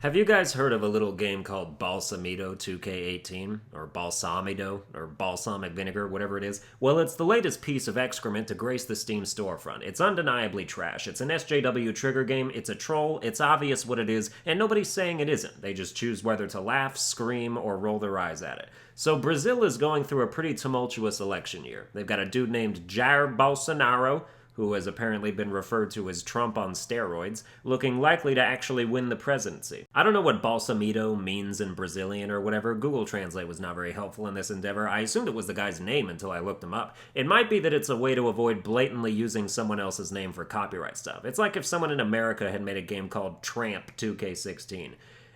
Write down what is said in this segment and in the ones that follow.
Have you guys heard of a little game called Bolsomito 2K18? Or Balsamido? Or balsamic vinegar, whatever it is? Well, it's the latest piece of excrement to grace the Steam storefront. It's undeniably trash. It's an SJW trigger game, it's a troll, it's obvious what it is, and nobody's saying it isn't. They just choose whether to laugh, scream, or roll their eyes at it. So Brazil is going through a pretty tumultuous election year. They've got a dude named Jair Bolsonaro, who has apparently been referred to as Trump on steroids, looking likely to actually win the presidency. I don't know what Bolsomito means in Brazilian or whatever. Google Translate was not very helpful in this endeavor. I assumed it was the guy's name until I looked him up. It might be that it's a way to avoid blatantly using someone else's name for copyright stuff. It's like if someone in America had made a game called Tramp 2K16.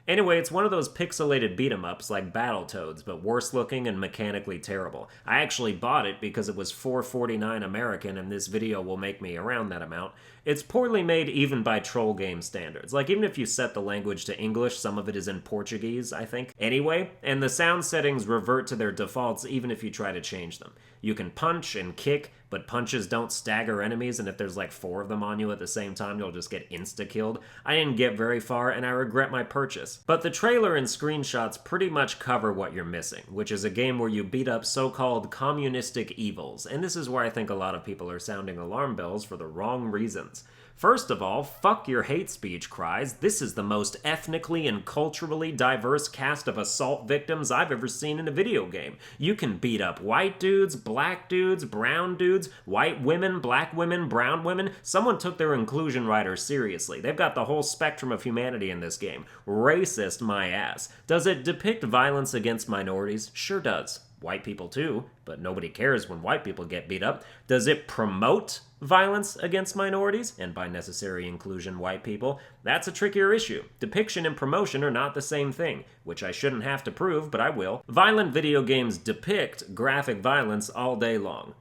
Anyway, it's one of those pixelated beat-em-ups like Battletoads, but worse looking and mechanically terrible. I actually bought it because it was $4.49 American, and this video will make me around that amount. It's poorly made even by troll game standards. Like, even if you set the language to English, some of it is in Portuguese, I think. Anyway, and the sound settings revert to their defaults even if you try to change them. You can punch and kick, but punches don't stagger enemies, and if there's like 4 of them on you at the same time, you'll just get insta-killed. I didn't get very far, and I regret my purchase. But the trailer and screenshots pretty much cover what you're missing, which is a game where you beat up so-called communistic evils, and this is where I think a lot of people are sounding alarm bells for the wrong reasons. First of all, fuck your hate speech cries. This is the most ethnically and culturally diverse cast of assault victims I've ever seen in a video game. You can beat up white dudes, black dudes, brown dudes, white women, black women, brown women. Someone took their inclusion writers seriously. They've got the whole spectrum of humanity in this game. Racist my ass. Does it depict violence against minorities? Sure does. White people too, but nobody cares when white people get beat up. Does it promote violence against minorities, and by necessary inclusion, white people? That's a trickier issue. Depiction and promotion are not the same thing, which I shouldn't have to prove, but I will. Violent video games depict graphic violence all day long.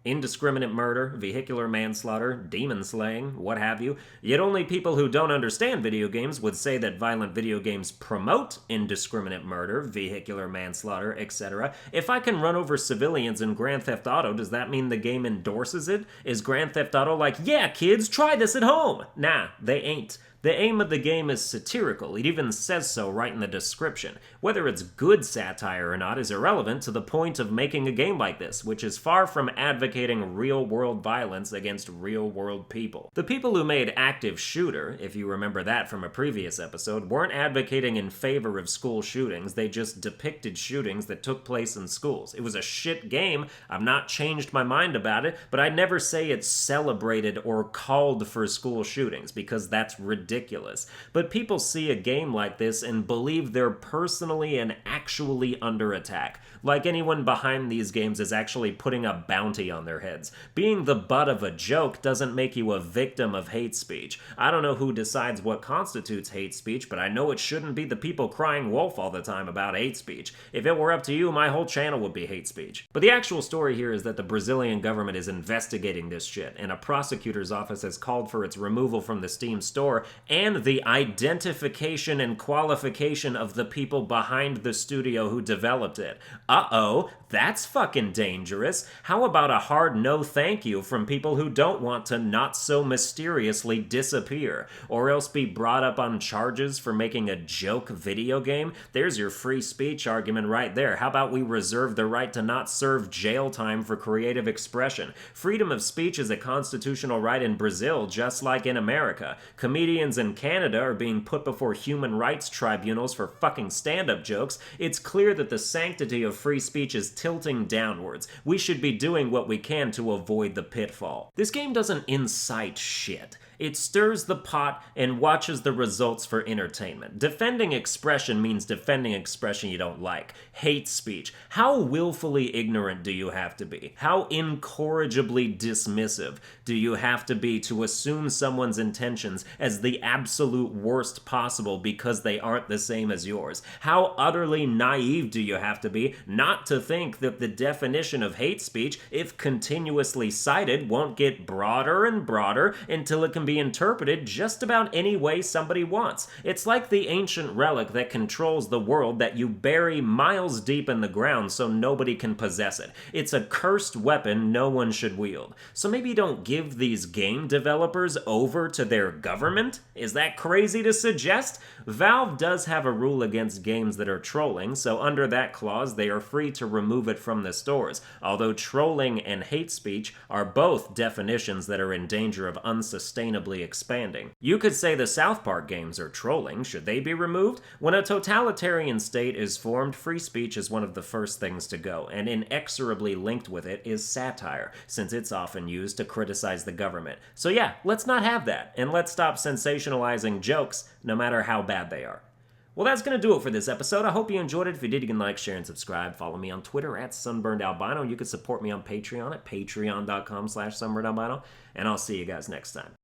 Indiscriminate murder, vehicular manslaughter, demon slaying, what have you. Yet only people who don't understand video games would say that violent video games promote indiscriminate murder, vehicular manslaughter, etc. If I can run over civilians in Grand Theft Auto, does that mean the game endorses it? Is Grand Theft Auto like, yeah, kids, try this at home? Nah, they ain't. The aim of the game is satirical. It even says so right in the description. Whether it's good satire or not is irrelevant to the point of making a game like this, which is far from advocating real-world violence against real-world people. The people who made Active Shooter, if you remember that from a previous episode, weren't advocating in favor of school shootings. They just depicted shootings that took place in schools. It was a shit game. I've not changed my mind about it, but I'd never say it celebrated or called for school shootings, because that's ridiculous. But people see a game like this and believe they're personally and actually under attack, like anyone behind these games is actually putting a bounty on their heads. Being the butt of a joke doesn't make you a victim of hate speech. I don't know who decides what constitutes hate speech, but I know it shouldn't be the people crying wolf all the time about hate speech. If it were up to you, my whole channel would be hate speech. But the actual story here is that the Brazilian government is investigating this shit, and a prosecutor's office has called for its removal from the Steam store and the identification and qualification of the people behind the studio who developed it. Uh-oh, that's fucking dangerous. How about a hard no thank you from people who don't want to not so mysteriously disappear, or else be brought up on charges for making a joke video game? There's your free speech argument right there. How about we reserve the right to not serve jail time for creative expression? Freedom of speech is a constitutional right in Brazil, just like in America. Comedians in Canada are being put before human rights tribunals for fucking stand-up jokes. It's clear that the sanctity of free speech is tilting downwards. We should be doing what we can to avoid the pitfall. This game doesn't incite shit. It stirs the pot and watches the results for entertainment. Defending expression means defending expression you don't like. Hate speech. How willfully ignorant do you have to be? How incorrigibly dismissive do you have to be to assume someone's intentions as the absolute worst possible because they aren't the same as yours? How utterly naive do you have to be not to think that the definition of hate speech, if continuously cited, won't get broader and broader until it can be interpreted just about any way somebody wants. It's like the ancient relic that controls the world that you bury miles deep in the ground so nobody can possess it. It's a cursed weapon no one should wield. So maybe don't give these game developers over to their government? Is that crazy to suggest? Valve does have a rule against games that are trolling, so under that clause they are free to remove it from the stores, although trolling and hate speech are both definitions that are in danger of unsustainably expanding. You could say the South Park games are trolling. Should they be removed? When a totalitarian state is formed, free speech is one of the first things to go, and inexorably linked with it is satire, since it's often used to criticize the government. So yeah, let's not have that, and let's stop sensationalizing jokes, no matter how bad they are. Well, that's going to do it for this episode. I hope you enjoyed it. If you did, you can like, share, and subscribe. Follow me on Twitter at SunburnedAlbino. You can support me on Patreon at patreon.com/SunburnedAlbino. And I'll see you guys next time.